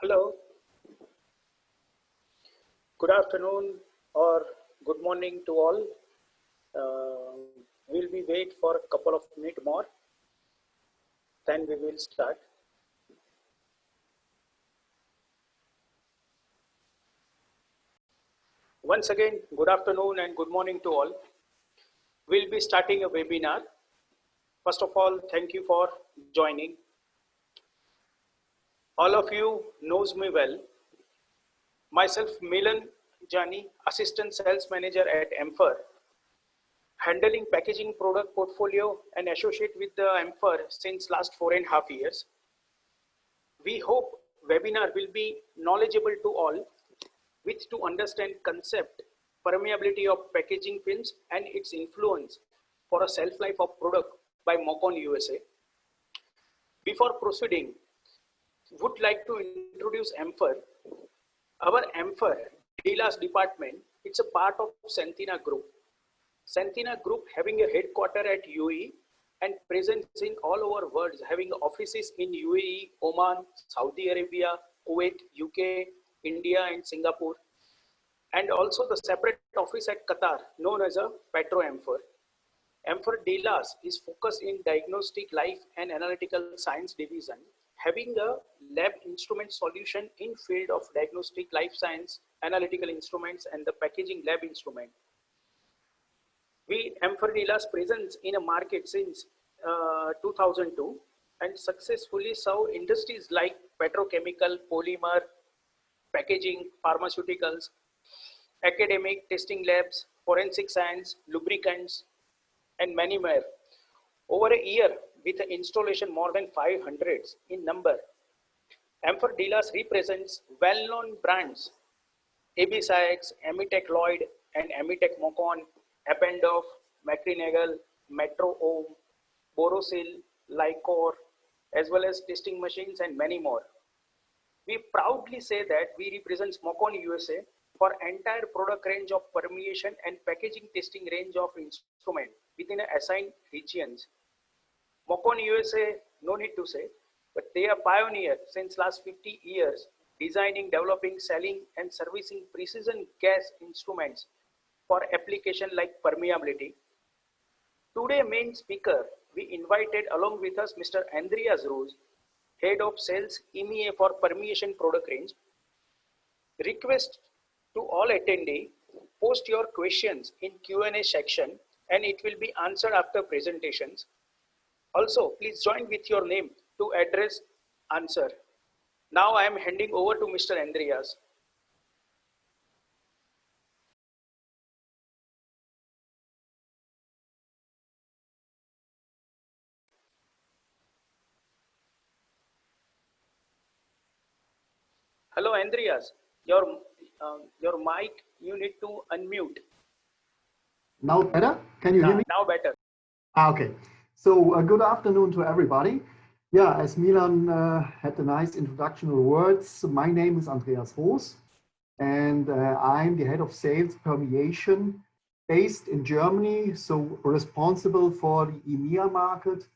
Hello, good afternoon or good morning to all. Will we wait for a couple of minutes more? Then we will start. Once again, good afternoon and good morning to all. We'll be starting a webinar. First of all, thank you for joining. All of you knows me well. Myself, Milan Jani, Assistant Sales Manager at Emphor, handling packaging product portfolio and associate with the Emphor since last 4.5 years. We hope webinar will be knowledgeable to all with to understand concept, permeability of packaging films and its influence for a shelf life of product by Mocon USA. Before proceeding, would like to introduce Emphor. Our Emphor DLAS department, it's a part of Sentina Group. Sentina Group having a headquarter at UAE and presence in all over world, having offices in UAE, Oman, Saudi Arabia, Kuwait, UK, India and Singapore, and also the separate office at Qatar known as a Petro Emphor. Emphor DLAS is focused in diagnostic, life and analytical science division, having a lab instrument solution in field of diagnostic, life science, analytical instruments and the packaging lab instrument. We Emphor DLAS presence in a market since 2002 and successfully serve industries like petrochemical, polymer, packaging, pharmaceuticals, academic testing labs, forensic science, lubricants, and many more. Over a year, with an installation more than 500 in number, Emphor DLAS represents well-known brands Ametek, Ametek Lloyd, and Ametek Mocon, Appendorf, McRenagle, Metro Ohm, Borosil, Lycor, as well as testing machines and many more. We proudly say that we represent Mocon USA for entire product range of permeation and packaging testing range of instrument within assigned regions. Mocon USA, no need to say, but they are pioneer since last 50 years, designing, developing, selling and servicing precision gas instruments for application like permeability. Today main speaker, we invited along with us Mr. Andreas Rose, Head of Sales EMEA for Permeation product range. Request to all attendee, post your questions in Q&A section and it will be answered after presentations. Also, please join with your name to address answer. Now I am handing over to Mr. Andreas. Hello, Andreas. Your mic, you need to unmute. Now better? Can you hear me? Now better. Okay. So good afternoon to everybody. Yeah, as Milan had the nice introductory words, my name is Andreas Roos and I'm the head of sales permeation based in Germany, so responsible for the EMEA market.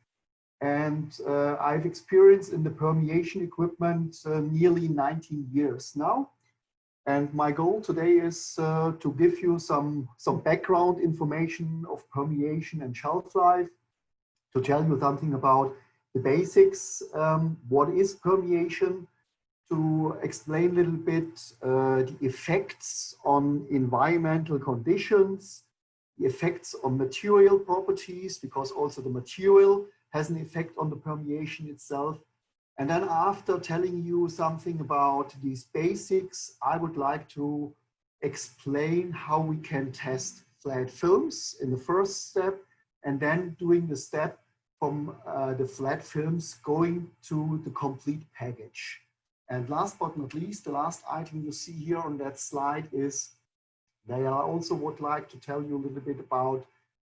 And I've experienced in the permeation equipment nearly 19 years now. And my goal today is to give you some background information of permeation and shelf life, to tell you something about the basics, what is permeation, to explain a little bit the effects on environmental conditions, the effects on material properties, because also the material has an effect on the permeation itself. And then after telling you something about these basics, I would like to explain how we can test flat films in the first step, and then doing the step from the flat films going to the complete package. And last but not least, the last item you see here on that slide is that I also would like to tell you a little bit about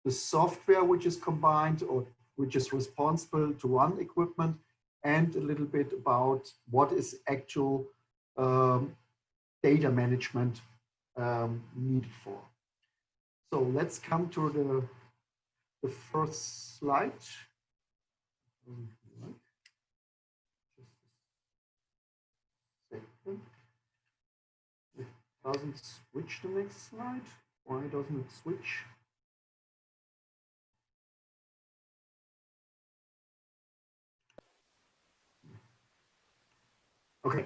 the software which is combined or which is responsible to run equipment, and a little bit about what is actual data management needed for. So let's come to the first slide. Second. doesn't switch the next slide. Why doesn't it switch? Okay,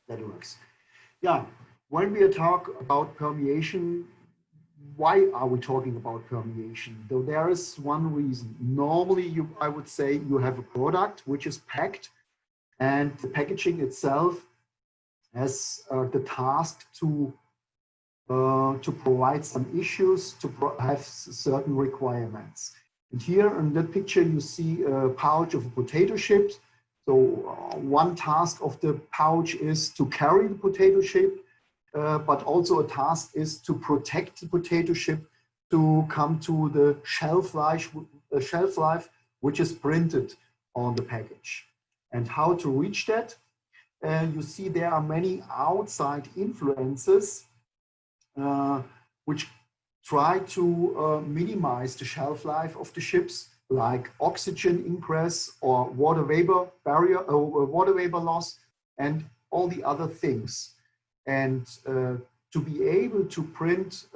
that works. Yeah, when we talk about permeation, why are we talking about permeation? Though there is one reason. Normally, I would say you have a product which is packed, and the packaging itself has the task to provide some issues, to have certain requirements. And here in that picture, you see a pouch of potato chips. So one task of the pouch is to carry the potato chip, but also a task is to protect the potato chip to come to the shelf life which is printed on the package. And how to reach that? You see there are many outside influences which try to minimize the shelf life of the chips, like oxygen ingress or water vapor barrier or water vapor loss and all the other things. And to be able to print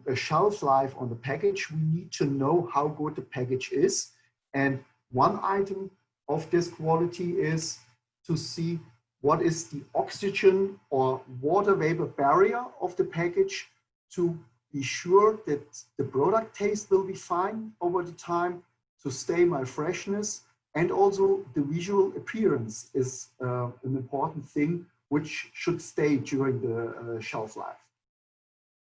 a shelf life on the package, we need to know how good the package is. And one item of this quality is to see what is the oxygen or water vapor barrier of the package to be sure that the product taste will be fine over the time, to stay my freshness, and also the visual appearance is an important thing which should stay during the shelf life.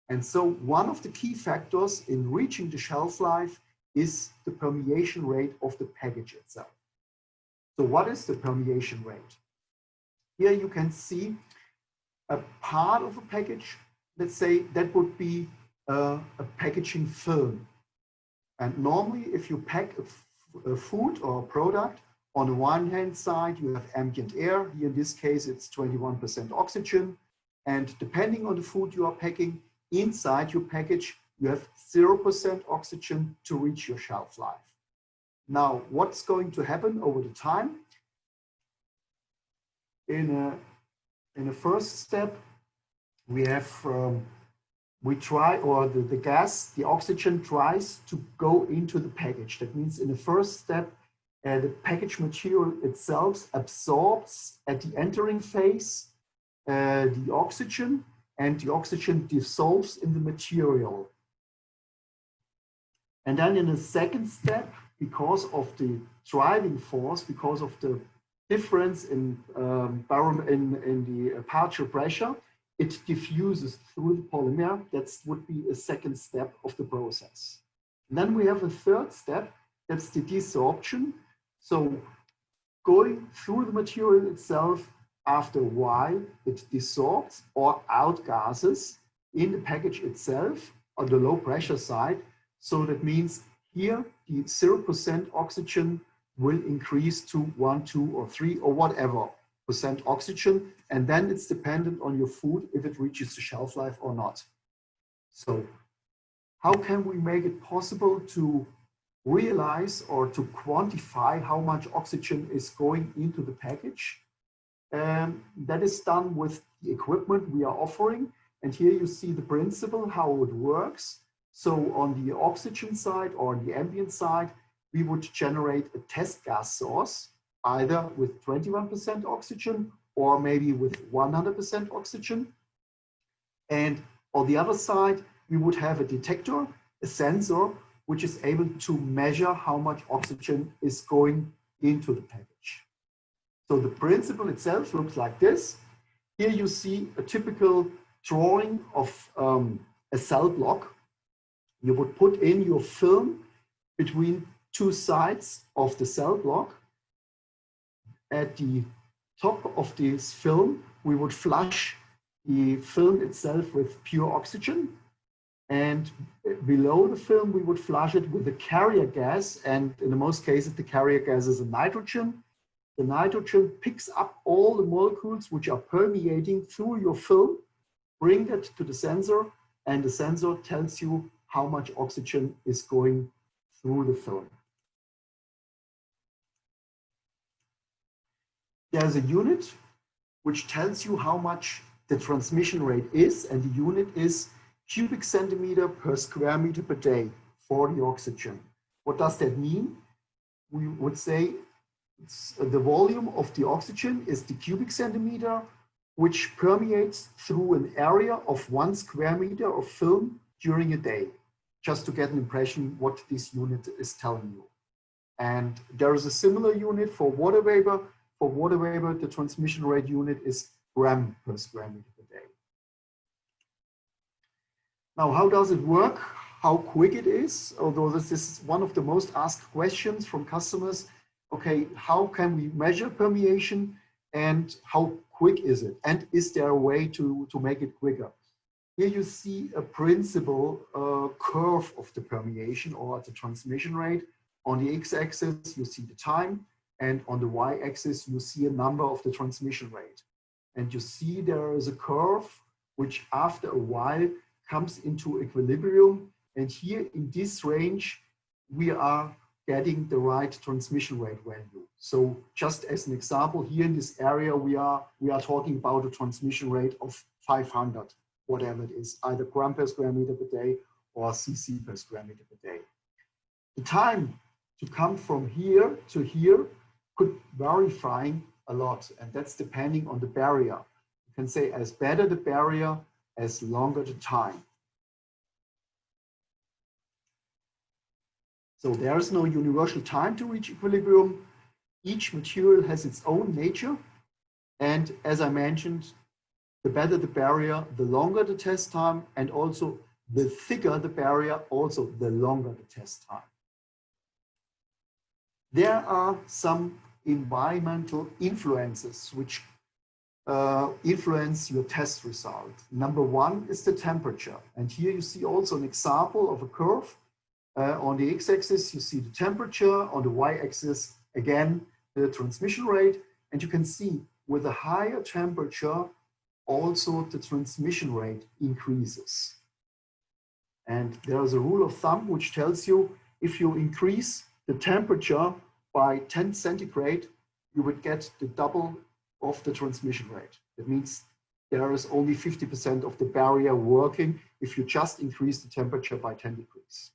And so one of the key factors in reaching the shelf life is the permeation rate of the package itself. So what is the permeation rate? Here you can see a part of a package. Let's say that would be a packaging film. And normally if you pack a food or a product, on the one hand side, you have ambient air. Here in this case, it's 21% oxygen. And depending on the food you are packing, inside your package, you have 0% oxygen to reach your shelf life. Now, what's going to happen over the time? In a first step, we have, the gas, the oxygen tries to go into the package. That means in the first step, the package material itself absorbs at the entering phase the oxygen, and the oxygen dissolves in the material. And then in the second step, because of the driving force, because of the difference in the partial pressure, it diffuses through the polymer. That would be a second step of the process. And then we have a third step, that's the desorption. So going through the material itself, after a while, it desorbs or outgases in the package itself on the low pressure side. So that means here the 0% oxygen will increase to 1, 2, or 3 or whatever percent oxygen. And then it's dependent on your food if it reaches the shelf life or not. So how can we make it possible to realize or to quantify how much oxygen is going into the package? That is done with the equipment we are offering. And here you see the principle, how it works. So on the oxygen side or the ambient side, we would generate a test gas source, either with 21% oxygen or maybe with 100% oxygen. And on the other side, we would have a detector, a sensor, which is able to measure how much oxygen is going into the package. So the principle itself looks like this. Here you see a typical drawing of a cell block. You would put in your film between two sides of the cell block. At the top of this film, we would flush the film itself with pure oxygen. And below the film, we would flush it with a carrier gas. And in the most cases, the carrier gas is a nitrogen. The nitrogen picks up all the molecules which are permeating through your film, bring it to the sensor, and the sensor tells you how much oxygen is going through the film. There's a unit which tells you how much the transmission rate is, and the unit is cubic centimeter per square meter per day for the oxygen. What does that mean? We would say the volume of the oxygen is the cubic centimeter, which permeates through an area of 1 square meter of film during a day, just to get an impression what this unit is telling you. And there is a similar unit for water vapor. For water vapor, the transmission rate unit is gram per square meter per day. Now, how does it work? How quick it is? Although this is one of the most asked questions from customers. Okay, how can we measure permeation and how quick is it? And is there a way to make it quicker? Here you see a principal curve of the permeation or the transmission rate. On the x-axis, you see the time, and on the y-axis, you see a number of the transmission rate. And you see there is a curve which after a while comes into equilibrium. And here in this range, we are getting the right transmission rate value. So just as an example, here in this area, we are talking about a transmission rate of 500, whatever it is, either gram per square meter per day or cc per square meter per day. The time to come from here to here could vary a lot, and that's depending on the barrier. You can say as better the barrier, as longer the time. So there is no universal time to reach equilibrium. Each material has its own nature. And as I mentioned, the better the barrier, the longer the test time, and also the thicker the barrier, also the longer the test time. There are some environmental influences which influence your test result. Number one is the temperature. And here you see also an example of a curve. On the x-axis, you see the temperature. On the y-axis, again, the transmission rate. And you can see with a higher temperature, also the transmission rate increases. And there is a rule of thumb which tells you if you increase the temperature by 10 centigrade, you would get the double of the transmission rate. That means there is only 50% of the barrier working if you just increase the temperature by 10 degrees.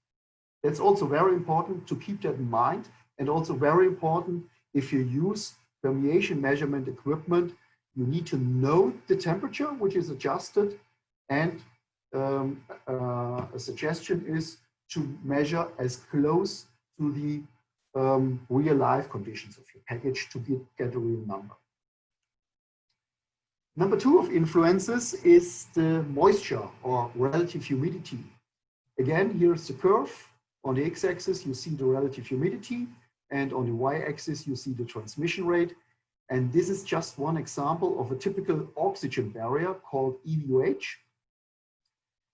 That's also very important to keep that in mind, and also very important if you use permeation measurement equipment, you need to know the temperature which is adjusted, and a suggestion is to measure as close to the real life conditions of your package to get a real number. Number two of influences is the moisture or relative humidity. Again, here's the curve. On the x-axis, you see the relative humidity, and on the y-axis, you see the transmission rate. And this is just one example of a typical oxygen barrier called EVOH.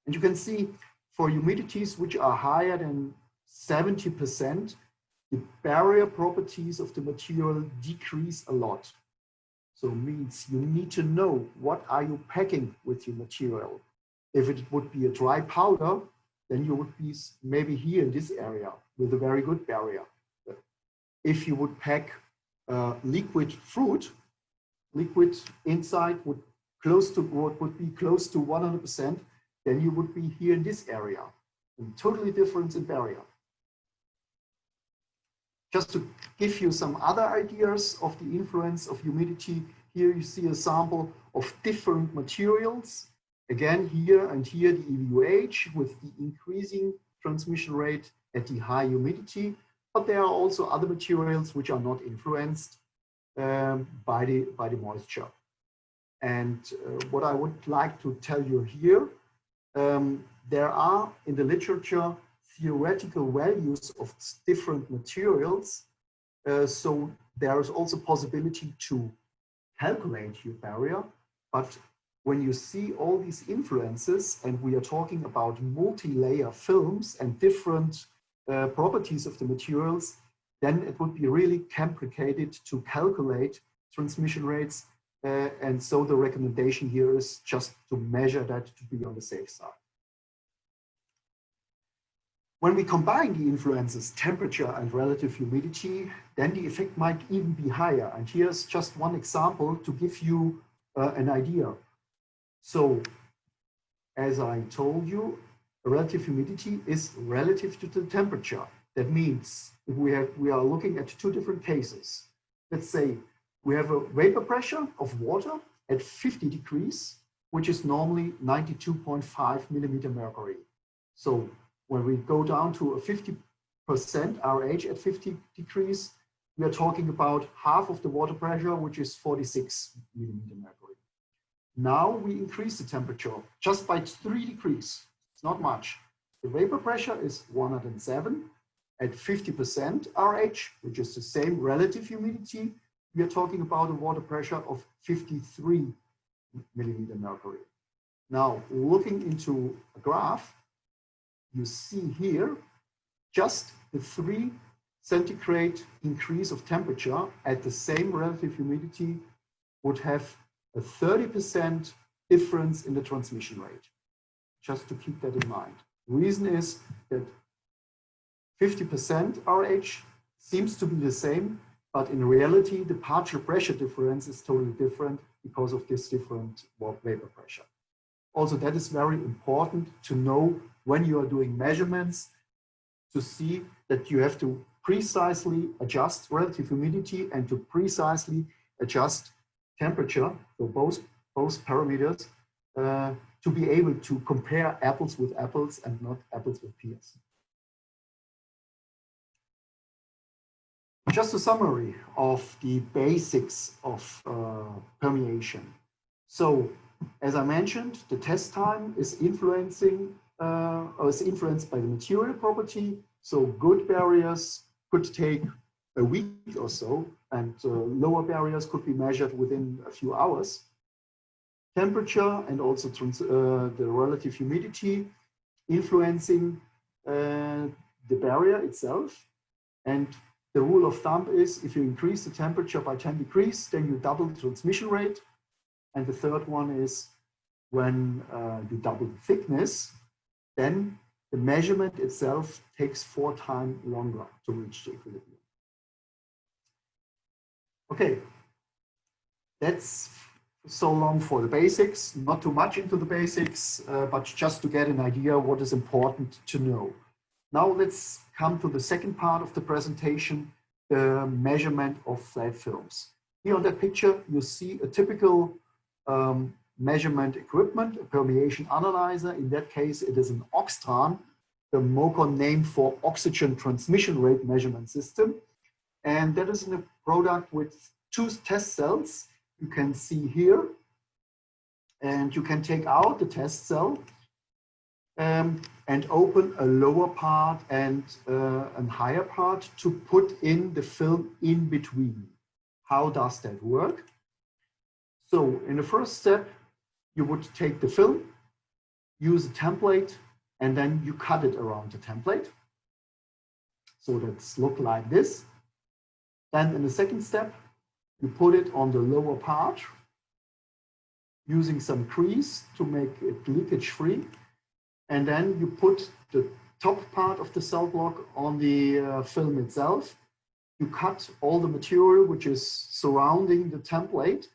And you can see for humidities which are higher than 70%, the barrier properties of the material decrease a lot. So it means you need to know what are you packing with your material. If it would be a dry powder, then you would be maybe here in this area with a very good barrier. But if you would pack liquid fruit, liquid inside would be close to 100%, then you would be here in this area. A totally different in barrier. Just to give you some other ideas of the influence of humidity, here you see a sample of different materials. Again, here and here the EVOH with the increasing transmission rate at the high humidity, but there are also other materials which are not influenced by the moisture. And what I would like to tell you here, there are in the literature theoretical values of different materials. So there is also possibility to calculate your barrier, but when you see all these influences, and we are talking about multi-layer films and different properties of the materials, then it would be really complicated to calculate transmission rates. And so the recommendation here is just to measure that to be on the safe side. When we combine the influences, temperature and relative humidity, then the effect might even be higher. And here's just one example to give you an idea. So, as I told you, relative humidity is relative to the temperature. That means if we are looking at two different cases. Let's say we have a vapor pressure of water at 50 degrees, which is normally 92.5 millimeter mercury. So when we go down to a 50% RH at 50 degrees, we are talking about half of the water pressure, which is 46 millimeter mercury. Now we increase the temperature just by 3 degrees. It's not much. The vapor pressure is 107 at 50% RH, which is the same relative humidity. We are talking about a water pressure of 53 millimeter mercury. Now, looking into a graph, you see here just the 3 centigrade increase of temperature at the same relative humidity would have a 30% difference in the transmission rate. Just to keep that in mind. The reason is that 50% RH seems to be the same, but in reality, the partial pressure difference is totally different because of this different vapor pressure. Also, that is very important to know when you are doing measurements, to see that you have to precisely adjust relative humidity and to precisely adjust temperature, so both parameters, to be able to compare apples with apples and not apples with pears. Just a summary of the basics of permeation. So, as I mentioned, the test time is influenced by the material property. So, good barriers could take a week or so, and lower barriers could be measured within a few hours. Temperature and also the relative humidity influencing the barrier itself. And the rule of thumb is if you increase the temperature by 10 degrees, then you double the transmission rate. And the third one is when you double the thickness, then the measurement itself takes 4 times longer to reach the equilibrium. Okay, that's so long for the basics, not too much into the basics, but just to get an idea what is important to know. Now let's come to the second part of the presentation, the measurement of flat films. Here on that picture, you see a typical measurement equipment, a permeation analyzer. In that case, it is an Oxtran, the Mocon name for oxygen transmission rate measurement system. And that is a product with 2 test cells. You can see here, and you can take out the test cell and open a lower part and a higher part to put in the film in between. How does that work? So in the first step, you would take the film, use a template, and then you cut it around the template. So that's look like this. Then in the second step, you put it on the lower part using some grease to make it leakage free. And then you put the top part of the cell block on the film itself. You cut all the material which is surrounding the template,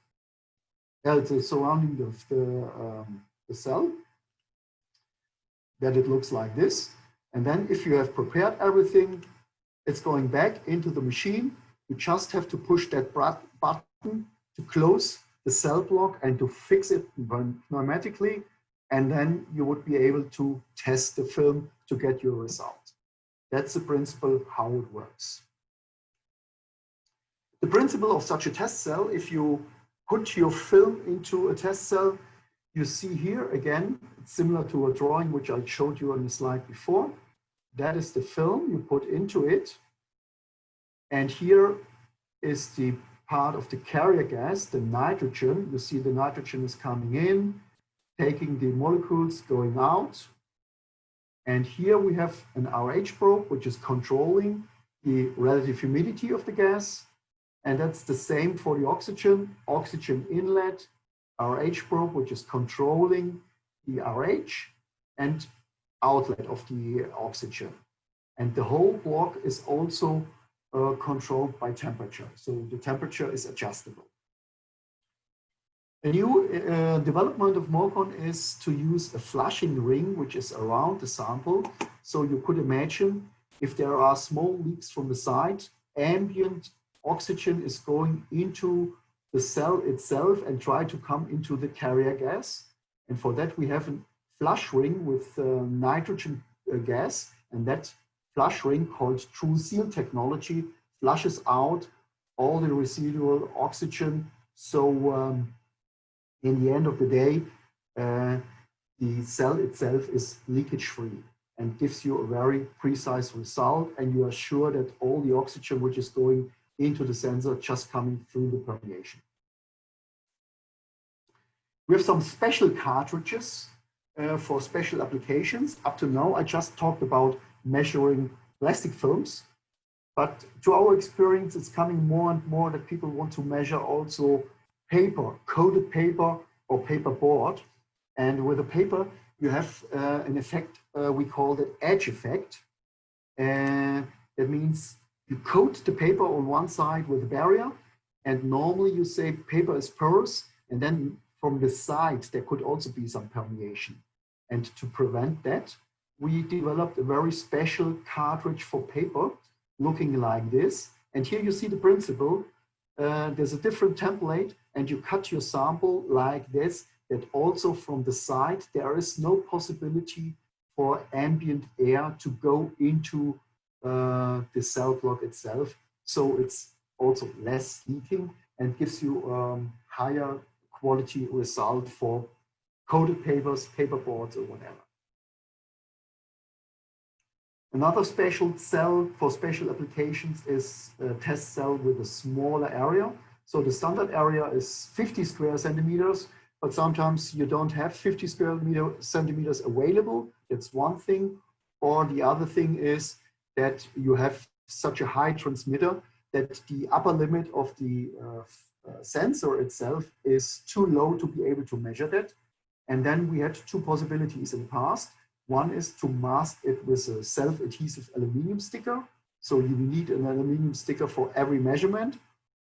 surrounding the cell, that it looks like this. And then if you have prepared everything, it's going back into the machine. You just have to push that button to close the cell block and to fix it pneumatically. And then you would be able to test the film to get your result. That's the principle how it works. The principle of such a test cell, if you put your film into a test cell, you see here again, it's similar to a drawing which I showed you on the slide before. That is the film you put into it. And here is the part of the carrier gas, the nitrogen. You see the nitrogen is coming in, taking the molecules going out. And here we have an RH probe, which is controlling the relative humidity of the gas. And that's the same for the oxygen. Oxygen inlet, RH probe, which is controlling the RH and outlet of the oxygen. And the whole block is also controlled by temperature. So the temperature is adjustable. A new development of Mocon is to use a flushing ring, which is around the sample. So you could imagine if there are small leaks from the side, ambient oxygen is going into the cell itself and try to come into the carrier gas. And for that, we have a flush ring with nitrogen gas, and that flush ring, called True Seal technology, flushes out all the residual oxygen. So in the end of the day, the cell itself is leakage free and gives you a very precise result, and you are sure that all the oxygen which is going into the sensor just coming through the permeation. We have some special cartridges for special applications. Up to now, I just talked about measuring plastic films, but to our experience, it's coming more and more that people want to measure also paper, coated paper or paper board. And with a paper, you have an effect, we call the edge effect. And that means you coat the paper on one side with a barrier, and normally you say paper is porous, and then from the side, there could also be some permeation. And to prevent that, we developed a very special cartridge for paper, looking like this. And here you see the principle. There's a different template, and you cut your sample like this, that also from the side, there is no possibility for ambient air to go into the cell block itself. So it's also less leaking and gives you higher quality result for coated papers, paper boards, or whatever. Another special cell for special applications is a test cell with a smaller area. So the standard area is 50 square centimeters, but sometimes you don't have 50 square centimeters available. That's one thing. Or the other thing is that you have such a high transmitter that the upper limit of the sensor itself is too low to be able to measure that. And then we had two possibilities in the past. One is to mask it with a self-adhesive aluminum sticker. So you need an aluminum sticker for every measurement.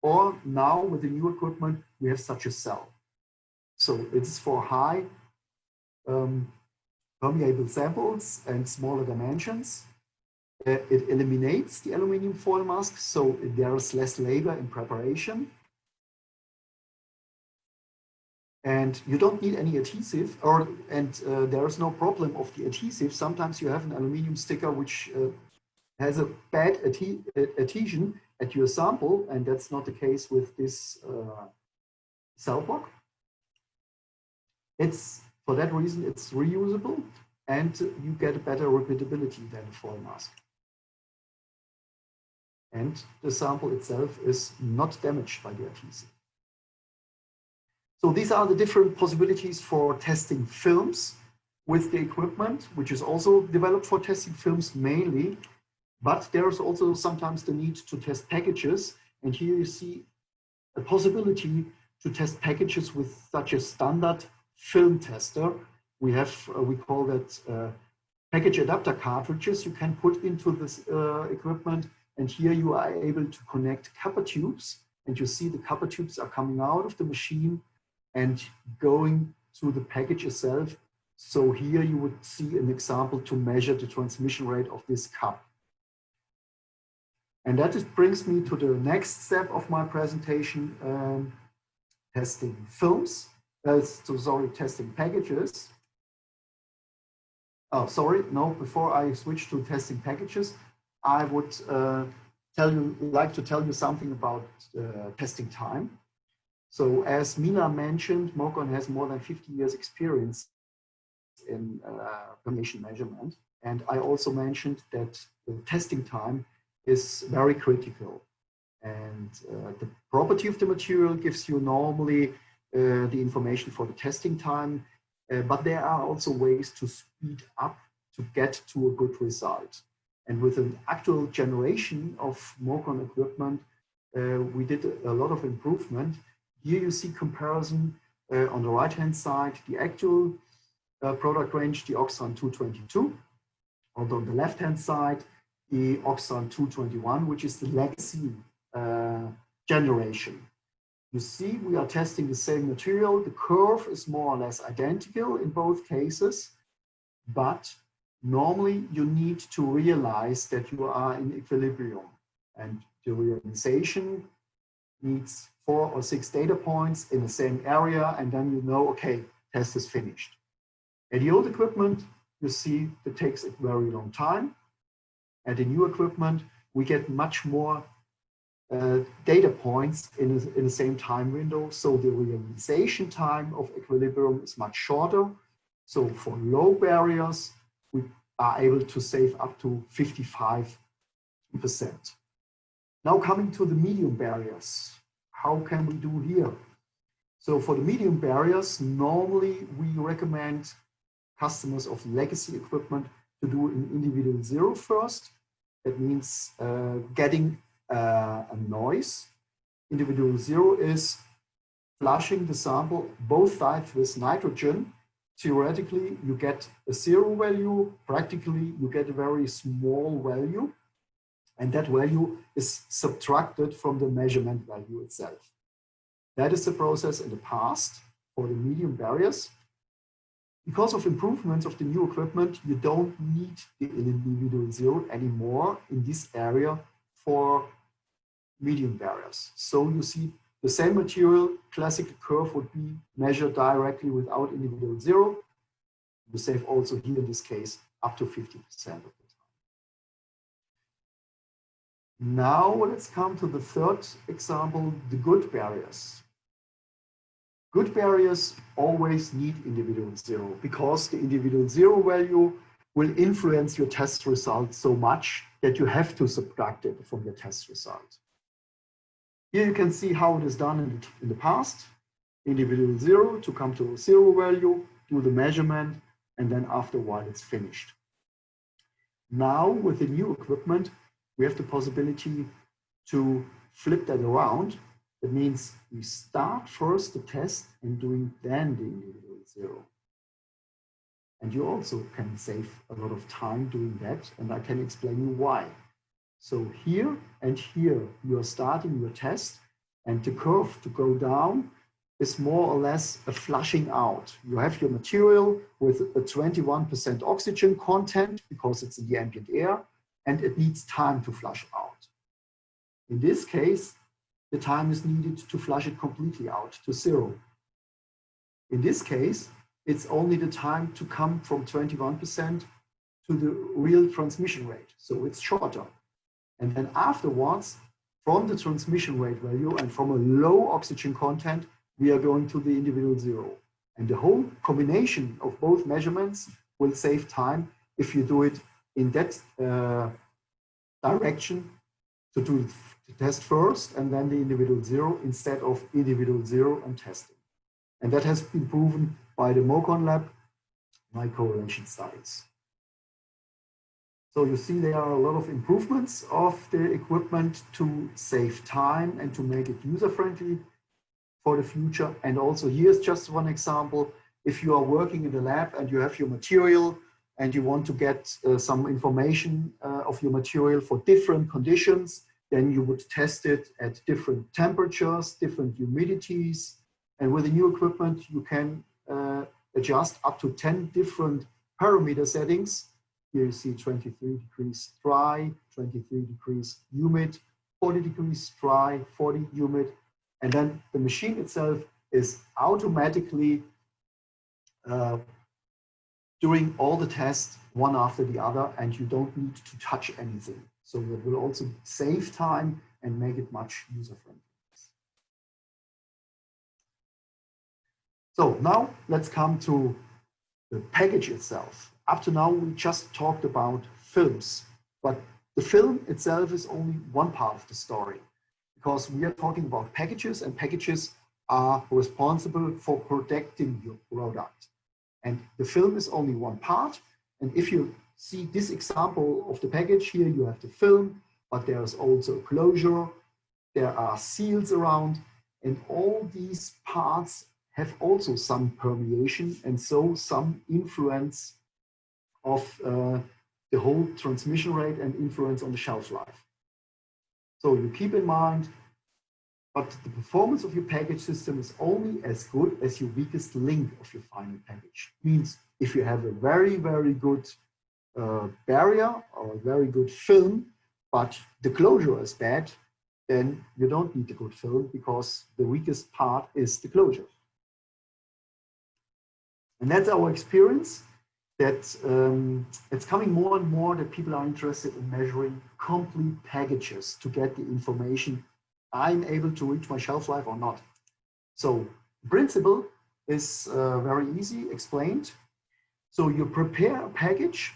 Or now with the new equipment, we have such a cell. So it's for high permeable samples and smaller dimensions. It eliminates the aluminum foil mask, so there is less labor in preparation. And you don't need any adhesive, there is no problem of the adhesive. Sometimes you have an aluminum sticker which has a bad adhesion at your sample, and that's not the case with this cell block. For that reason, it's reusable, and you get a better repeatability than a foil mask. And the sample itself is not damaged by the adhesive. So these are the different possibilities for testing films with the equipment, which is also developed for testing films mainly, but there's also sometimes the need to test packages. And here you see a possibility to test packages with such a standard film tester. We call that package adapter cartridges you can put into this equipment. And here you are able to connect copper tubes, and you see the copper tubes are coming out of the machine and going to the package itself. So here you would see an example to measure the transmission rate of this cup. And that brings me to the next step of my presentation, testing films. Testing packages. Oh, sorry, no, before I switch to testing packages, I would like to tell you something about testing time. So as Mina mentioned, Mocon has more than 50 years experience in permeation measurement. And I also mentioned that the testing time is very critical. And the property of the material gives you normally the information for the testing time, but there are also ways to speed up to get to a good result. And with an actual generation of Mocon equipment, we did a lot of improvement. Here you see comparison on the right-hand side, the actual product range, the Oxran 222. And on the left-hand side, the Oxran 221, which is the legacy generation. You see, we are testing the same material. The curve is more or less identical in both cases, but normally you need to realize that you are in equilibrium, and the realization needs 4 or 6 data points in the same area, and then you know, okay, test is finished. At the old equipment, you see it takes a very long time. At the new equipment, we get much more data points in the same time window. So the realization time of equilibrium is much shorter. So for low barriers, we are able to save up to 55%. Now coming to the medium barriers, how can we do here? So for the medium barriers, normally we recommend customers of legacy equipment to do an individual zero first. That means getting a noise. Individual zero is flushing the sample both sides with nitrogen. Theoretically, you get a zero value. Practically, you get a very small value. And that value is subtracted from the measurement value itself. That is the process in the past for the medium barriers. Because of improvements of the new equipment, you don't need the individual zero anymore in this area for medium barriers. So you see the same material, classical curve would be measured directly without individual zero. You save also here in this case up to 50% of the time. Now let's come to the third example, the good barriers. Good barriers always need individual zero because the individual zero value will influence your test result so much that you have to subtract it from your test result. Here you can see how it is done in the past. Individual zero to come to a zero value, do the measurement, and then after a while it's finished. Now with the new equipment, we have the possibility to flip that around. That means we start first the test and doing then the individual zero. And you also can save a lot of time doing that, and I can explain you why. So here and here, you are starting your test, and the curve to go down is more or less a flushing out. You have your material with a 21% oxygen content because it's in the ambient air, and it needs time to flush out. In this case, the time is needed to flush it completely out to zero. In this case, it's only the time to come from 21% to the real transmission rate. So it's shorter. And then afterwards, from the transmission rate value and from a low oxygen content, we are going to the individual zero. And the whole combination of both measurements will save time if you do it in that direction, to do the test first and then the individual zero instead of individual zero and testing. And that has been proven by the Mocon lab, my correlation studies. So you see there are a lot of improvements of the equipment to save time and to make it user-friendly for the future. And also here's just one example. If you are working in the lab and you have your material and you want to get some information of your material for different conditions, then you would test it at different temperatures, different humidities. And with the new equipment, you can adjust up to 10 different parameter settings. Here you see 23 degrees dry, 23 degrees humid, 40 degrees dry, 40 humid. And then the machine itself is automatically doing all the tests one after the other, and you don't need to touch anything. So that will also save time and make it much user-friendly. So now let's come to the package itself. Up to now, we just talked about films, but the film itself is only one part of the story, because we are talking about packages, and packages are responsible for protecting your product. And the film is only one part. And if you see this example of the package here, you have the film, but there's also a closure, there are seals around, and all these parts have also some permeation and so some influence of the whole transmission rate and influence on the shelf life. So you keep in mind, but the performance of your package system is only as good as your weakest link of your final package. Means if you have a very, very good barrier or a very good film, but the closure is bad, then you don't need the good film because the weakest part is the closure. And that's our experience, that it's coming more and more that people are interested in measuring complete packages to get the information I'm able to reach my shelf life or not. So the principle is very easy explained. So you prepare a package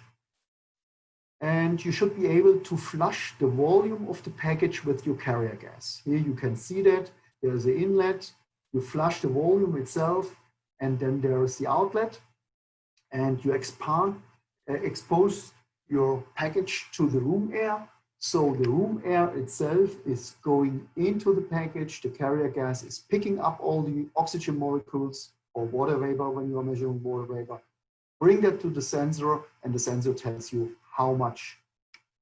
and you should be able to flush the volume of the package with your carrier gas. Here you can see that there's an inlet, you flush the volume itself, and then there is the outlet, and you expose your package to the room air. So the room air itself is going into the package, the carrier gas is picking up all the oxygen molecules or water vapor when you are measuring water vapor, bring that to the sensor, and the sensor tells you how much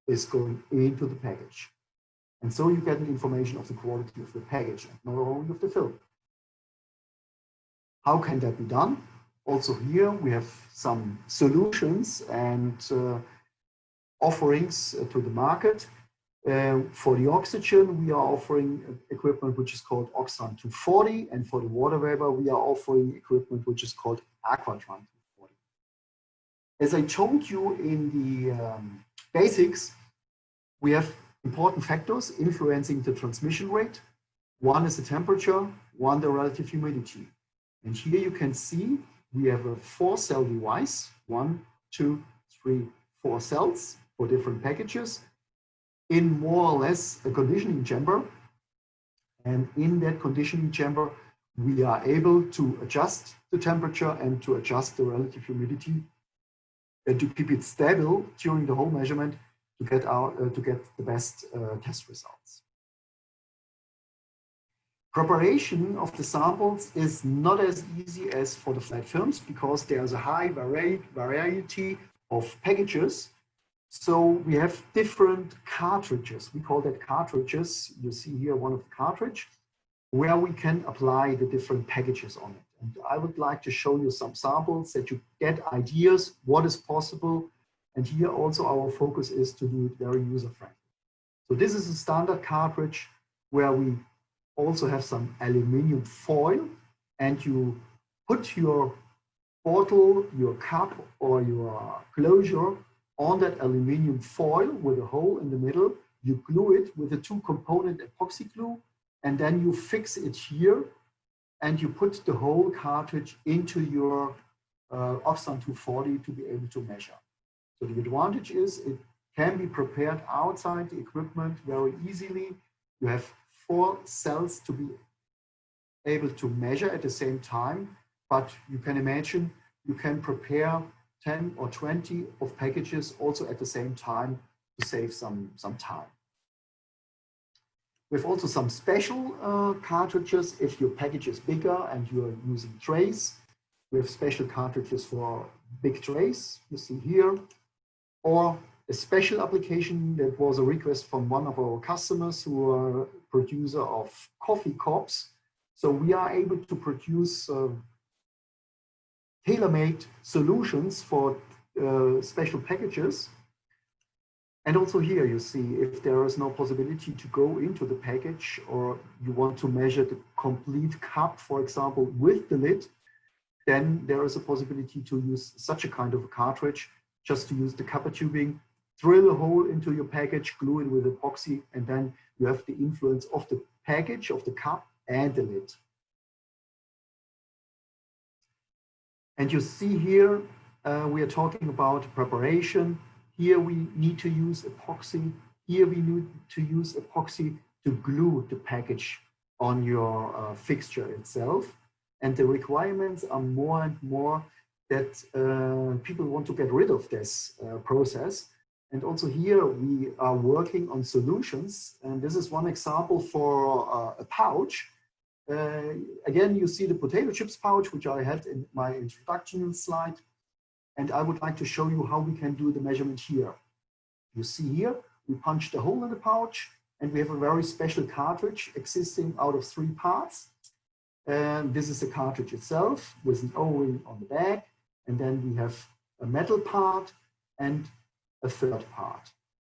is going into the package. And so you get an information of the quality of the package, not only of the film. How can that be done? Also here we have some solutions and offerings to the market. For the oxygen, we are offering equipment which is called Oxtran 240, and for the water vapor, we are offering equipment which is called Aquatran 240. As I told you in the basics, we have important factors influencing the transmission rate. One is the temperature, one the relative humidity. And here you can see we have a 4-cell device, 1, 2, 3, 4 cells for different packages in more or less a conditioning chamber. And in that conditioning chamber, we are able to adjust the temperature and to adjust the relative humidity and to keep it stable during the whole measurement to get the best test results. Preparation of the samples is not as easy as for the flat films because there's a high variety of packages. So we have different cartridges. We call that cartridges. You see here one of the cartridge where we can apply the different packages on it. And I would like to show you some samples that you get ideas what is possible. And here also our focus is to do it very user-friendly. So this is a standard cartridge where we also have some aluminum foil, and you put your bottle, your cup, or your closure on that aluminum foil with a hole in the middle. You glue it with a 2-component epoxy glue, and then you fix it here, and you put the whole cartridge into your Oxtran 240 to be able to measure. So the advantage is it can be prepared outside the equipment very easily. You have 4 cells to be able to measure at the same time, but you can imagine you can prepare 10 or 20 of packages also at the same time to save some time. We have also some special cartridges if your package is bigger and you are using trays. We have special cartridges for big trays, you see here, or a special application that was a request from one of our customers who are a producer of coffee cups. So we are able to produce tailor-made solutions for special packages. And also here you see if there is no possibility to go into the package or you want to measure the complete cup, for example, with the lid, then there is a possibility to use such a kind of a cartridge, just to use the copper tubing, drill a hole into your package, glue it with epoxy, and then you have the influence of the package, of the cup, and the lid. And you see here, we are talking about preparation. Here we need to use epoxy. Here we need to use epoxy to glue the package on your fixture itself. And the requirements are more and more that people want to get rid of this process. And also here we are working on solutions. And this is one example for a pouch. Again, you see the potato chips pouch, which I had in my introduction slide. And I would like to show you how we can do the measurement here. You see here, we punch the hole in the pouch. and we have a very special cartridge existing out of 3 parts. And this is the cartridge itself with an O-ring on the back, and then we have a metal part and a third part.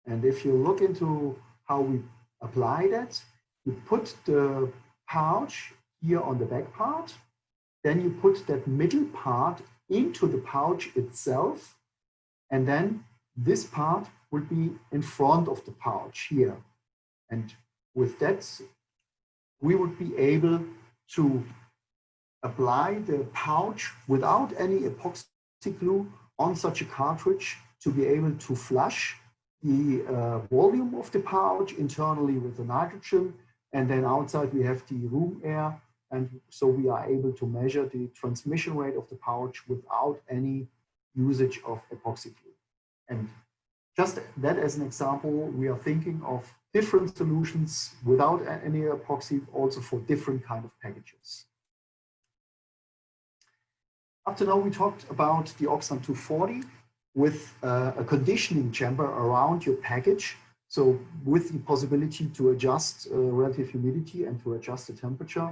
And if you look into how we apply that, you put the pouch here on the back part, then you put that middle part into the pouch itself, and then this part would be in front of the pouch here. And with that, we would be able to apply the pouch without any epoxy glue on such a cartridge to be able to flush the volume of the pouch internally with the nitrogen, and then outside we have the room air, and so we are able to measure the transmission rate of the pouch without any usage of epoxy glue. And just that as an example, we are thinking of different solutions without any epoxy, also for different kind of packages. Up to now, we talked about the Oxfam 240 with a conditioning chamber around your package. So with the possibility to adjust relative humidity and to adjust the temperature.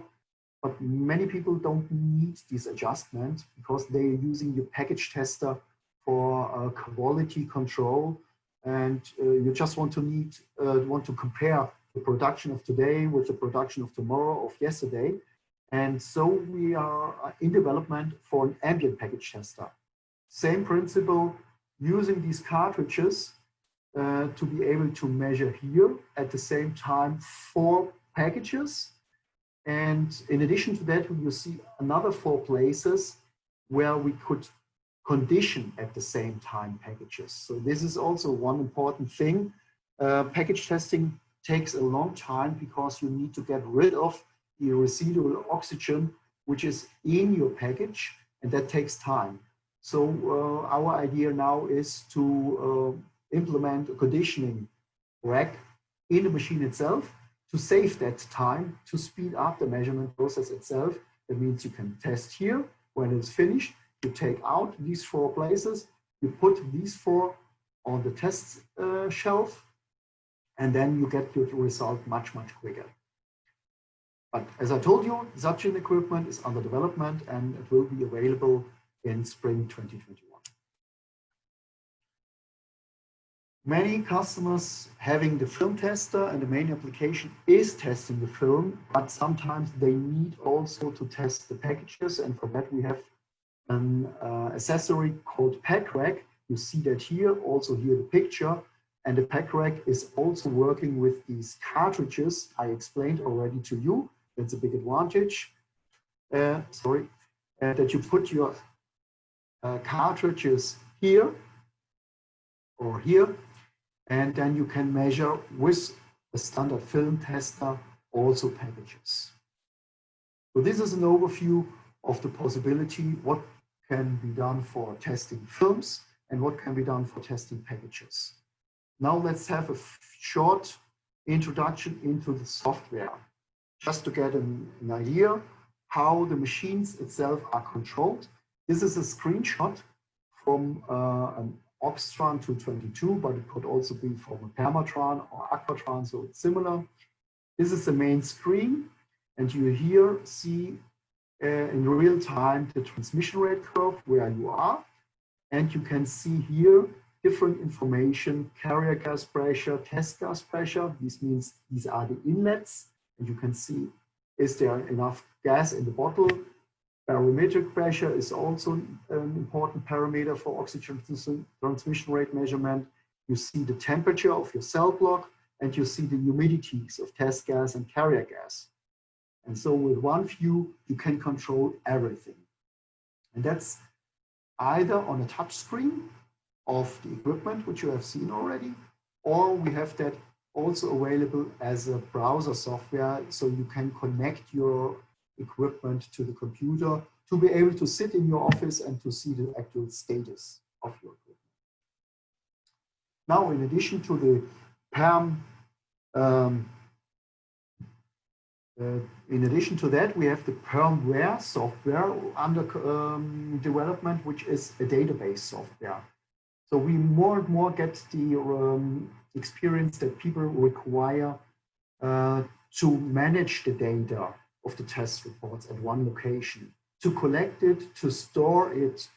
But many people don't need this adjustment because they are using your package tester for quality control. And you just want to compare the production of today with the production of tomorrow, of yesterday. And so we are in development for an ambient package tester. Same principle, using these cartridges to be able to measure here at the same time 4 packages. And in addition to that, you see another 4 places where we could condition at the same time packages. So this is also one important thing. Package testing takes a long time because you need to get rid of the residual oxygen which is in your package, and that takes time. So our idea now is to implement a conditioning rack in the machine itself to save that time, to speed up the measurement process itself. That means you can test here. When it's finished, you take out these 4 places, you put these 4 on the test shelf, and then you get your result much, much quicker. But as I told you, such an equipment is under development and it will be available in spring 2021. Many customers having the film tester, and the main application is testing the film, but sometimes they need also to test the packages, and for that we have an accessory called pack rack. You see that here, also here the picture, and the pack rack is also working with these cartridges I explained already to you. That's a big advantage. That you put your cartridges here or here, and then you can measure with a standard film tester also packages. So this is an overview of the possibility what can be done for testing films and what can be done for testing packages. Now let's have a short introduction into the software, just to get an idea how the machines itself are controlled. This is a screenshot from an Oxtran 222, but it could also be from a Permatran or Aquatran, so it's similar. This is the main screen, and you here see in real time the transmission rate curve where you are, and you can see here different information: carrier gas pressure, test gas pressure. This means these are the inlets, and you can see is there enough gas in the bottle. Barometric pressure is also an important parameter for oxygen transmission rate measurement. You see the temperature of your cell block, and you see the humidities of test gas and carrier gas. And so with one view, you can control everything. And that's either on a touch screen of the equipment, which you have seen already, or we have that also available as a browser software, so you can connect your equipment to the computer to be able to sit in your office and to see the actual status of your equipment. Now, in addition to the PERM, in addition to that, we have the PERMware software under development, which is a database software. So we more and more get the experience that people require to manage the data of the test reports at one location, to collect it, to store it,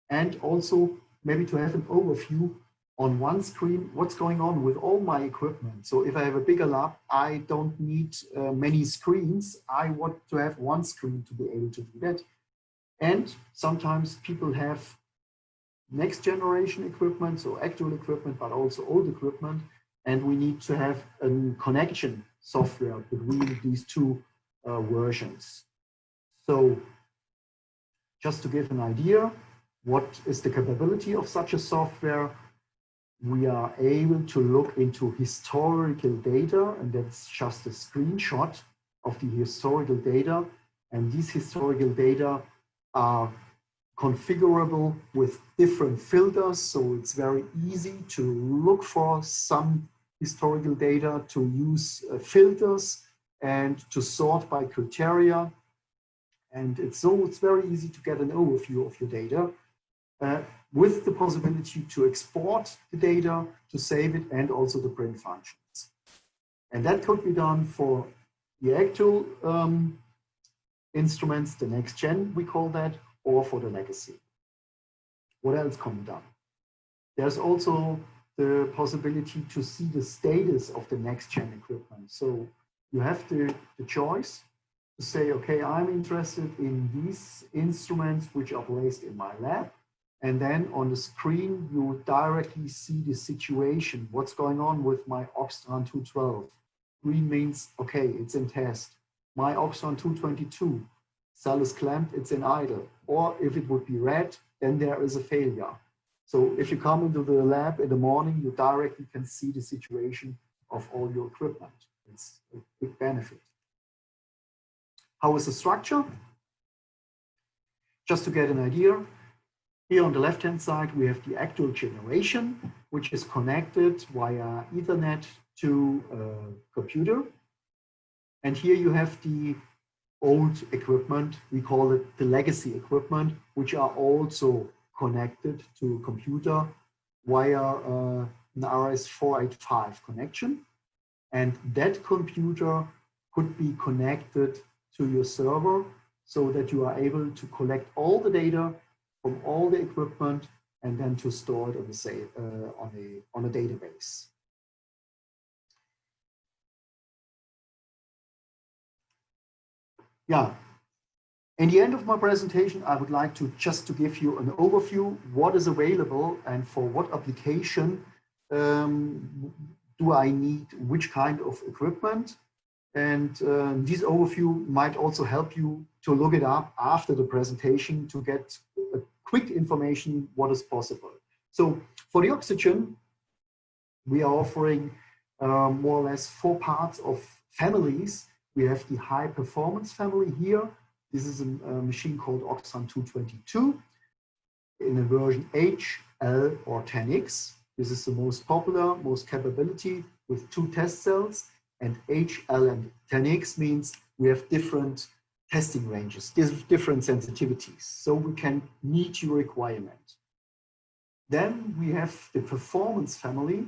and also maybe to have an overview on one screen what's going on with all my equipment. So if I have a bigger lab, I don't need many screens. I want to have one screen to be able to do that. And sometimes people have next generation equipment, so actual equipment, but also old equipment. And we need to have a connection software between these two versions. So just to give an idea, what is the capability of such a software? We are able to look into historical data, and that's just a screenshot of the historical data. And these historical data are configurable with different filters. So it's very easy to look for some historical data, to use filters and to sort by criteria. And it's very easy to get an overview of your data with the possibility to export the data, to save it, and also the print functions. And that could be done for the actual instruments, the next gen, we call that, or for the legacy. What else can be done? There's also the possibility to see the status of the next gen equipment. So you have the choice to say, okay, I'm interested in these instruments which are placed in my lab. And then on the screen, you directly see the situation, what's going on with my Oxtran 212. Green means, okay, it's in test. My Oxtran 222, cell is clamped, it's in idle. Or if it would be red, then there is a failure. So if you come into the lab in the morning, you directly can see the situation of all your equipment. It's a big benefit. How is the structure? Just to get an idea, here on the left-hand side, we have the actual generation, which is connected via Ethernet to a computer. And here you have the old equipment, we call it the legacy equipment, which are also connected to a computer via an RS-485 connection. And that computer could be connected to your server so that you are able to collect all the data from all the equipment and then to store it on a database. Yeah, in the end of my presentation, I would like to just to give you an overview, what is available and for what application do I need which kind of equipment. And this overview might also help you to look it up after the presentation to get a quick information what is possible. So for the oxygen, we are offering more or less 4 parts of families. We have the high performance family here. This is a machine called Oxtran 222 in a version H, L, or 10X. This is the most popular, most capability with 2 test cells. And H, L, and 10X means we have different testing ranges, different sensitivities, so we can meet your requirement. Then we have the performance family.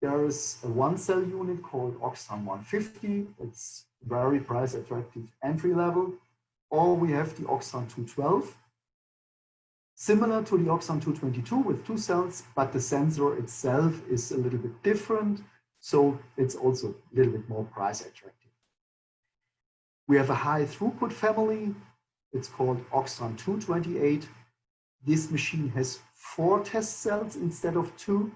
There is a 1-cell unit called Oxtran 150. It's very price attractive entry level. Or we have the Oxtran 212, similar to the Oxtran 222 with 2 cells, but the sensor itself is a little bit different. So it's also a little bit more price attractive. We have a high throughput family. It's called Oxtran 228. This machine has 4 test cells instead of 2.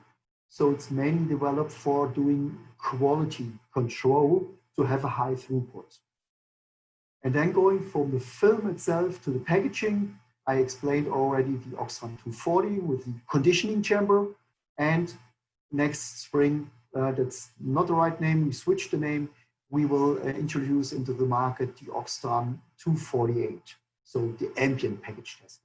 So it's mainly developed for doing quality control to have a high throughput. And then going from the film itself to the packaging, I explained already the Oxtran 240 with the conditioning chamber. And next spring, that's not the right name, we switched the name, we will introduce into the market the Oxtran 248, so the ambient package tester.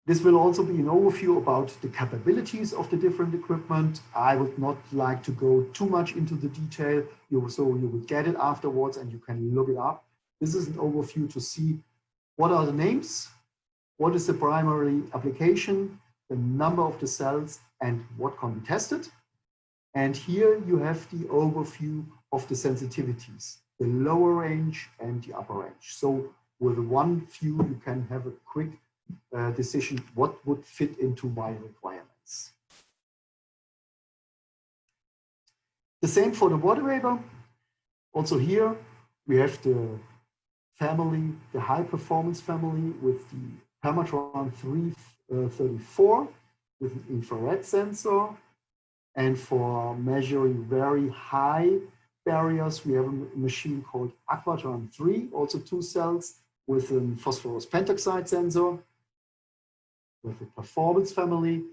This will also be an overview about the capabilities of the different equipment. I would not like to go too much into the detail, so you will get it afterwards and you can look it up. This is an overview to see what are the names, what is the primary application, the number of the cells, and what can be tested. And here you have the overview of the sensitivities, the lower range and the upper range. So with one view, you can have a quick decision what would fit into my requirements. The same for the water vapor. Also here, we have the family, the high performance family with the Permeation 334 with an infrared sensor. And for measuring very high barriers, we have a machine called Aquatron 3, also 2 cells with a phosphorus pentoxide sensor. With the performance family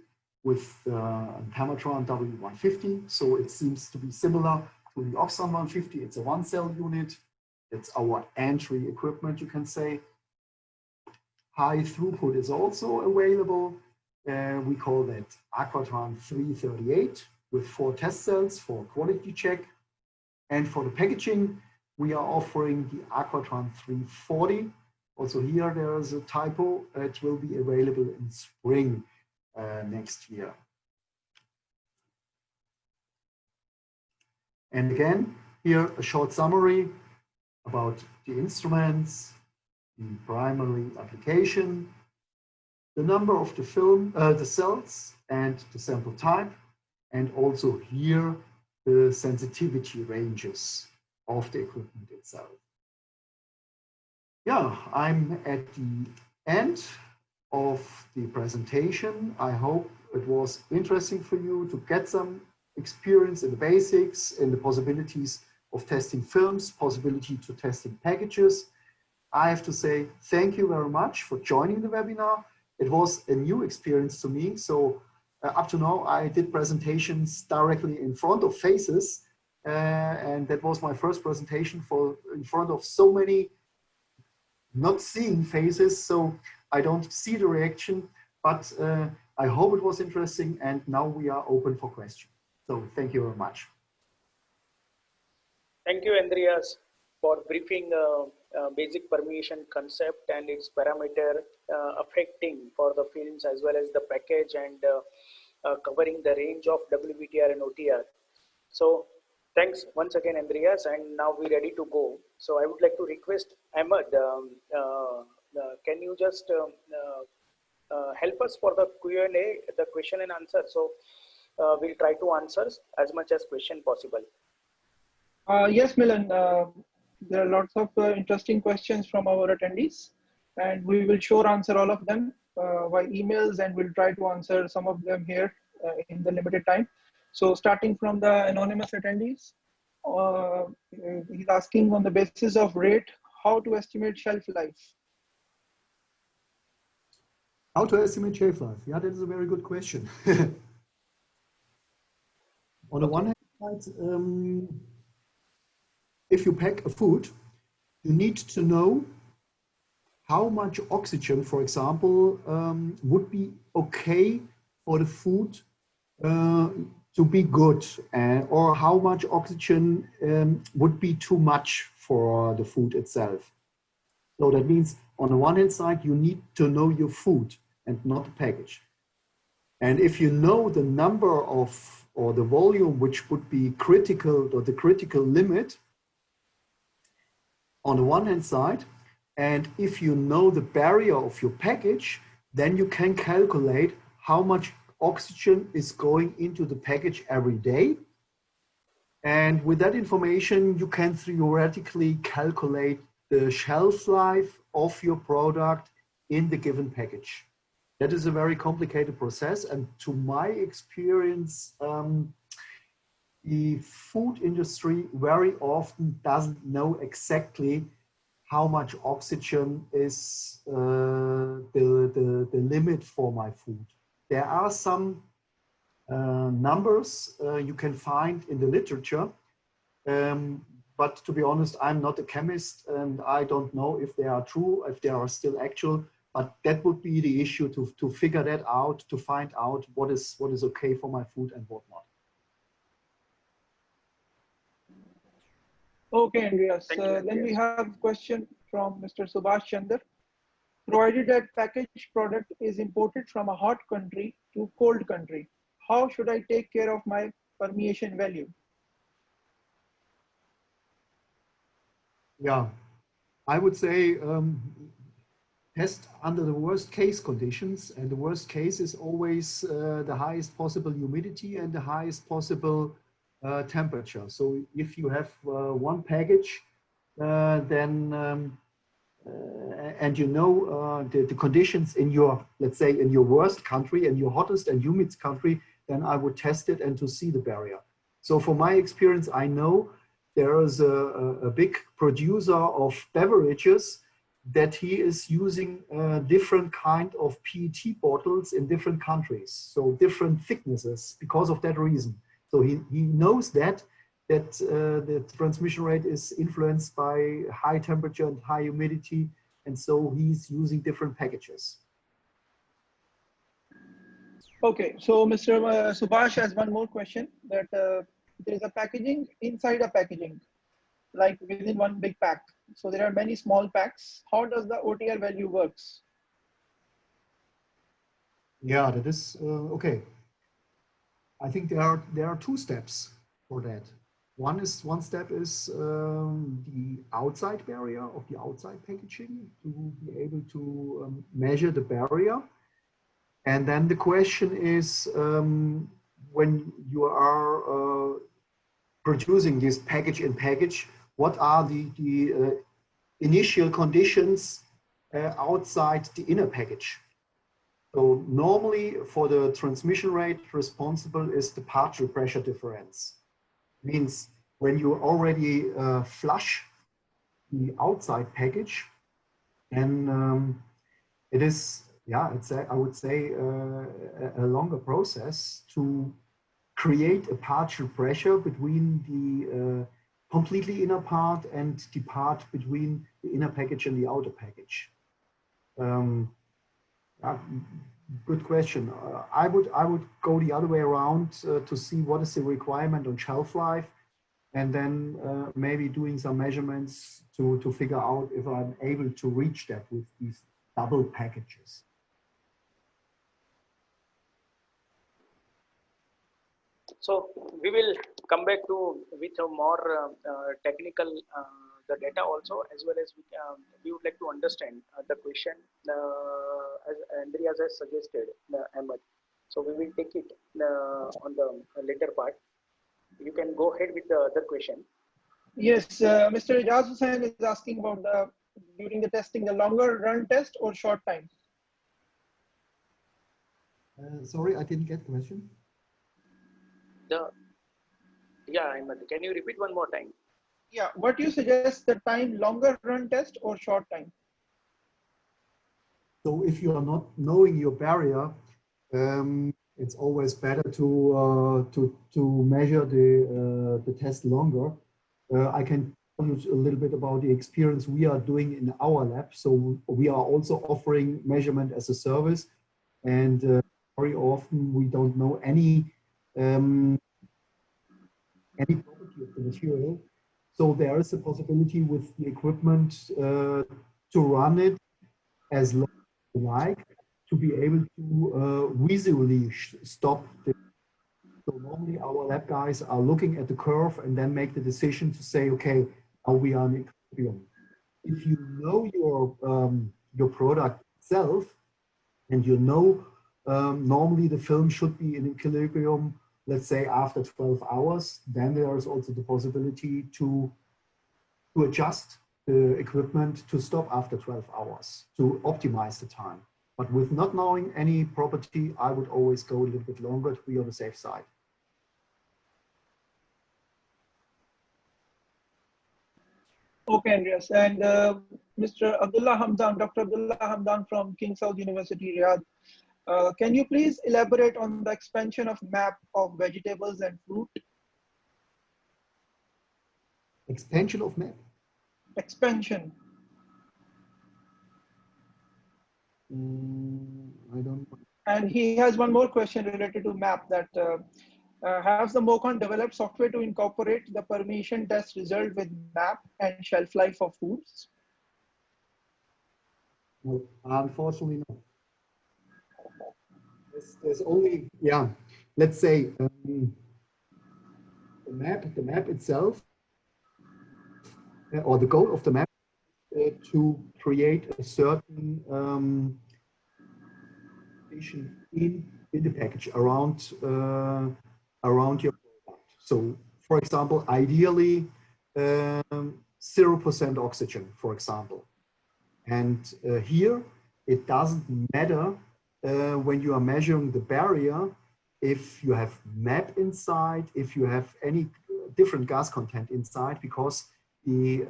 with Permeation W150. So it seems to be similar to the Oxon 150. It's a 1-cell unit. It's our entry equipment, you can say. High throughput is also available. We call that Aquatron 338 with 4 test cells for quality check. And for the packaging, we are offering the Aquatron 340. Also here, there is a typo. It will be available in spring next year. And again, here a short summary about the instruments, the primary application, the number of the cells and the sample type, and also here the sensitivity ranges of the equipment itself. Yeah, I'm at the end of the presentation. I hope it was interesting for you to get some experience in the basics, in the possibilities of testing films, possibility to testing packages. I have to say thank you very much for joining the webinar. It was a new experience to me. So up to now, I did presentations directly in front of faces. And that was my first presentation in front of so many not seeing faces. So I don't see the reaction, but I hope it was interesting. And now we are open for questions. So thank you very much. Thank you, Andreas, for briefing basic permeation concept and its parameter affecting for the films as well as the package, and covering the range of WBTR and OTR. So thanks once again, Andreas, and now we're ready to go. So I would like to request Ahmed, can you just help us for the Q&A, the question and answer. So we'll try to answer as much as question possible. Yes, Milan, there are lots of interesting questions from our attendees, and we will sure answer all of them by emails, and we'll try to answer some of them here in the limited time. So starting from the anonymous attendees, he's asking on the basis of rate, how to estimate shelf life? How to estimate shelf life? Yeah, that is a very good question. On the one hand side, if you pack a food, you need to know how much oxygen, for example, would be okay for the food to be good, or how much oxygen would be too much for the food itself. So that means on the one hand side, you need to know your food and not the package. And if you know the number of, or the volume which would be critical, or the critical limit on the one hand side, and if you know the barrier of your package, then you can calculate how much oxygen is going into the package every day. And with that information, you can theoretically calculate the shelf life of your product in the given package. That is a very complicated process. And to my experience, the food industry very often doesn't know exactly how much oxygen is the limit for my food. There are some numbers you can find in the literature, but to be honest, I'm not a chemist and I don't know if they are true, if they are still actual, but that would be the issue to figure that out, to find out what is okay for my food and what not. Okay, Andreas. Then we have a question from Mr. Subhash Chandar. Provided that packaged product is imported from a hot country to cold country, how should I take care of my permeation value? Yeah, I would say test under the worst case conditions, and the worst case is always the highest possible humidity and the highest possible temperature. So if you have one package, then and you know the conditions in your, let's say, in your worst country and your hottest and humid country, then I would test it and to see the barrier. So from my experience, I know there is a big producer of beverages that he is using different kind of PET bottles in different countries, so different thicknesses because of that reason. So he knows that the transmission rate is influenced by high temperature and high humidity, and so he's using different packages. Okay, so Mr. Subhash has one more question, that there is a packaging inside a packaging, like within one big pack. So there are many small packs. How does the OTR value works? Yeah, that is okay. I think there are two steps for that. One step is the outside barrier of the outside packaging to be able to measure the barrier. And then the question is when you are producing this package in package, what are the initial conditions outside the inner package? So normally for the transmission rate, responsible is the partial pressure difference. Means when you already flush the outside package, and it is, yeah, I would say a longer process to create a partial pressure between the completely inner part and the part between the inner package and the outer package. Good question. I would go the other way around to see what is the requirement on shelf life, and then maybe doing some measurements to figure out if I'm able to reach that with these double packages. So we will come back to with a more technical the data also, as well as we would like to understand the question as Andreas has suggested, Ahmed. So we will take it on the later part. You can go ahead with the other question. Yes, Mr. Ijaz Hussain is asking about during the testing, the longer run test or short time? Sorry, I didn't get the question. Yeah, Ahmed, can you repeat one more time? Yeah, what you suggest, the time, longer run test or short time? So if you are not knowing your barrier, it's always better to measure the test longer. I can tell you a little bit about the experience we are doing in our lab. So we are also offering measurement as a service, and very often we don't know any property of the material. So there is a possibility with the equipment to run it as long as you like, to be able to visually stop the. So normally our lab guys are looking at the curve and then make the decision to say, okay, now we are in equilibrium. If you know your product itself, and you know normally the film should be in equilibrium, let's say after 12 hours, then there is also the possibility to adjust the equipment to stop after 12 hours to optimize the time. But with not knowing any property, I would always go a little bit longer to be on the safe side. Okay, Andreas. And Mr. Abdullah Hamdan, Dr. Abdullah Hamdan from King Saud University, Riyadh. Can you please elaborate on the expansion of map of vegetables and fruit? Expansion of map? Expansion. I don't know. And he has one more question related to map, that has the Mocon developed software to incorporate the permeation test result with map and shelf life of foods? No, unfortunately no. There's only, yeah, let's say the map itself, or the goal of the map, to create a certain in the package around around your product. So, for example, ideally 0% oxygen, for example. And here it doesn't matter when you are measuring the barrier if you have MAP inside, if you have any different gas content inside, because the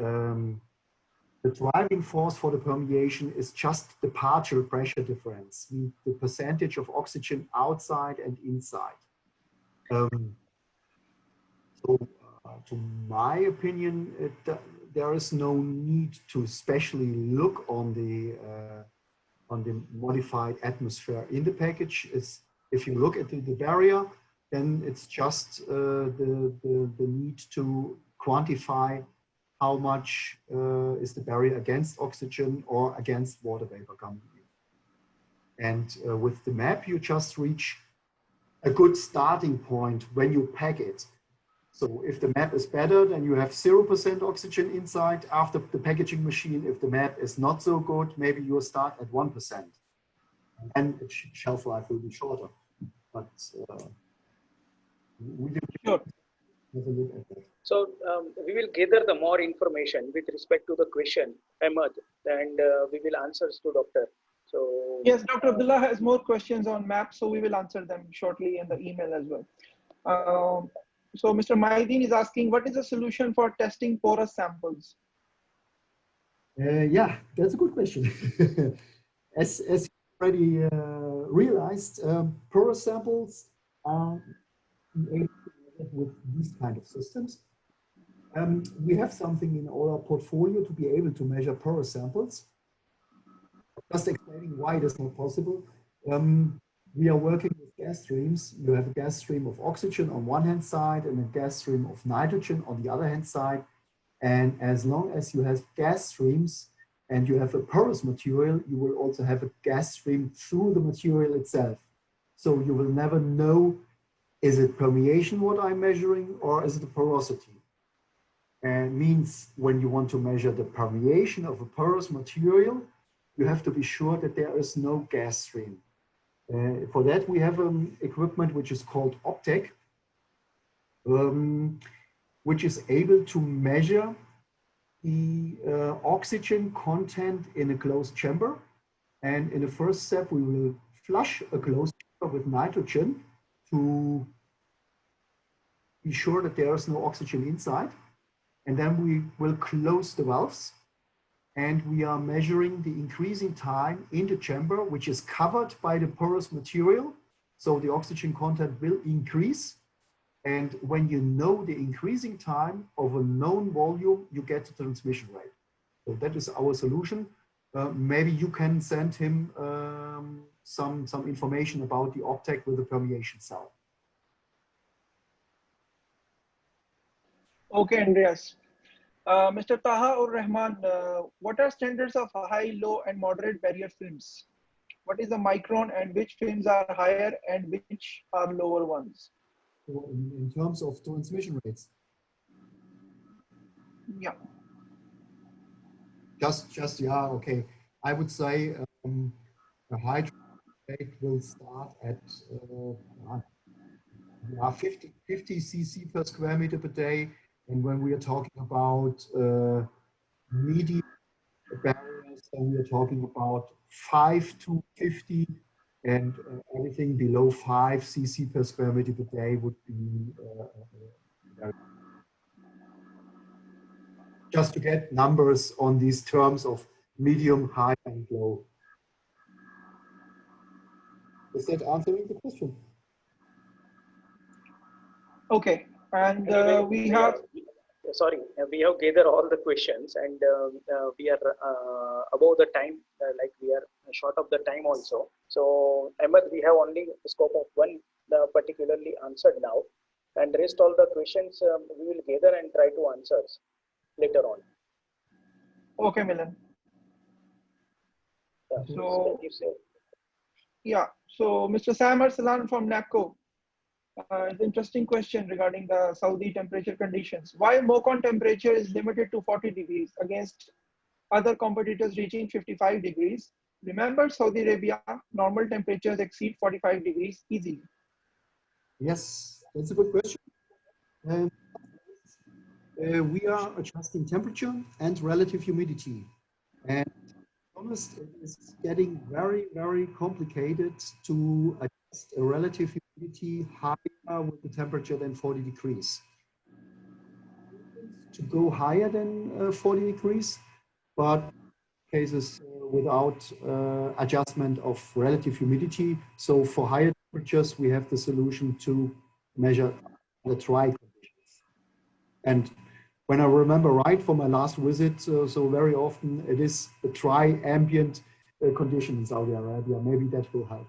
driving force for the permeation is just the partial pressure difference, the percentage of oxygen outside and inside. So, to my opinion, there is no need to especially look on the modified atmosphere in the package. If you look at the barrier, then it's just the need to quantify how much is the barrier against oxygen or against water vapor coming in. And with the map, you just reach a good starting point when you pack it. So if the map is better, then you have 0% oxygen inside after the packaging machine. If the map is not so good, maybe you'll start at 1%. And the shelf life will be shorter. But we will Sure. have a look at that. So we will gather the more information with respect to the question, Ahmed, and we will answer to Doctor. So Yes, Dr. Abdullah has more questions on maps, so we will answer them shortly in the email as well. So Mr. Maideen is asking, what is the solution for testing porous samples? Yeah, that's a good question. As you already realized, porous samples are able to work with these kind of systems. We have something in our portfolio to be able to measure porous samples. Just explaining why it is not possible. We are working with gas streams. You have a gas stream of oxygen on one hand side and a gas stream of nitrogen on the other hand side. And as long as you have gas streams and you have a porous material, you will also have a gas stream through the material itself. So you will never know, is it permeation what I'm measuring or is it a porosity? And means when you want to measure the permeation of a porous material, you have to be sure that there is no gas stream. For that, we have equipment which is called Ametek, which is able to measure the oxygen content in a closed chamber. And in the first step, we will flush a closed chamber with nitrogen to be sure that there is no oxygen inside. And then we will close the valves. And we are measuring the increasing time in the chamber, which is covered by the porous material. So the oxygen content will increase. And when you know the increasing time of a known volume, you get the transmission rate. So that is our solution. Maybe you can send him some information about the Ametek with the permeation cell. Okay, Andreas. Mr. Taha or Rahman, what are standards of high, low, and moderate barrier films? What is the micron and which films are higher and which are lower ones? So in terms of transmission rates? Yeah. Just yeah, okay. I would say a high rate will start at 50 cc per square meter per day. And when we are talking about medium barriers, then we are talking about 5 to 50, and anything below 5 cc per square meter per day would be just to get numbers on these terms of medium, high, and low. Is that answering the question? Okay, and anyway, we have. Sorry, we have gathered all the questions, and we are above the time, like we are short of the time also. So Ahmed, we have only the scope of one particularly answered now, and rest all the questions we will gather and try to answer later on. Okay, Milan. Yeah, so you say. Yeah, so Mr. Sam Arsalan from NAPCO It's an interesting question regarding the Saudi temperature conditions. Why Mocon temperature is limited to 40 degrees against other competitors reaching 55 degrees? Remember, Saudi Arabia, normal temperatures exceed 45 degrees easily. Yes, that's a good question. Um, we are adjusting temperature and relative humidity. And to be honest, it is getting very, very complicated to adjust a relative humidity higher with the temperature than 40 degrees. To go higher than 40 degrees, but cases without adjustment of relative humidity. So for higher temperatures, we have the solution to measure the dry conditions. And when I remember right from my last visit, so very often it is a dry ambient condition in Saudi Arabia. Maybe that will help.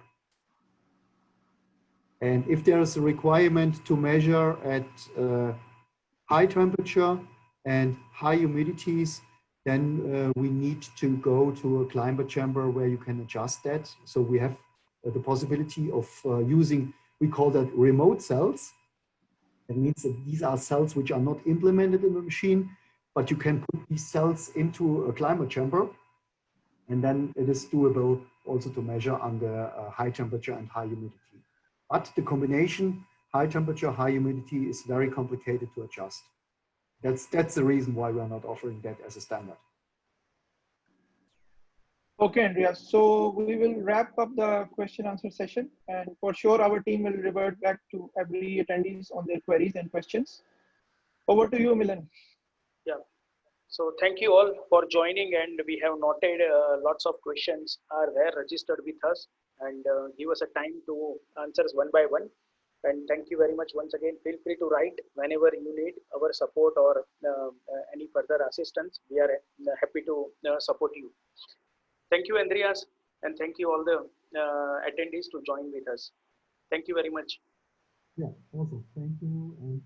And if there is a requirement to measure at high temperature and high humidities, then we need to go to a climate chamber where you can adjust that. So we have the possibility of using, we call that remote cells. That means that these are cells which are not implemented in the machine, but you can put these cells into a climate chamber, and then it is doable also to measure under high temperature and high humidity. But the combination high temperature, high humidity is very complicated to adjust. That's the reason why we are not offering that as a standard. Okay, Andreas. So we will wrap up the question answer session, and for sure our team will revert back to every attendees on their queries and questions. Over to you, Milan. Yeah. So thank you all for joining, and we have noted lots of questions are there registered with us, and give us a time to answer one by one. And thank you very much once again. Feel free to write whenever you need our support or any further assistance. We are happy to support you. Thank you, Andreas, and thank you all the attendees to join with us. Thank you very much. Yeah, also thank you. And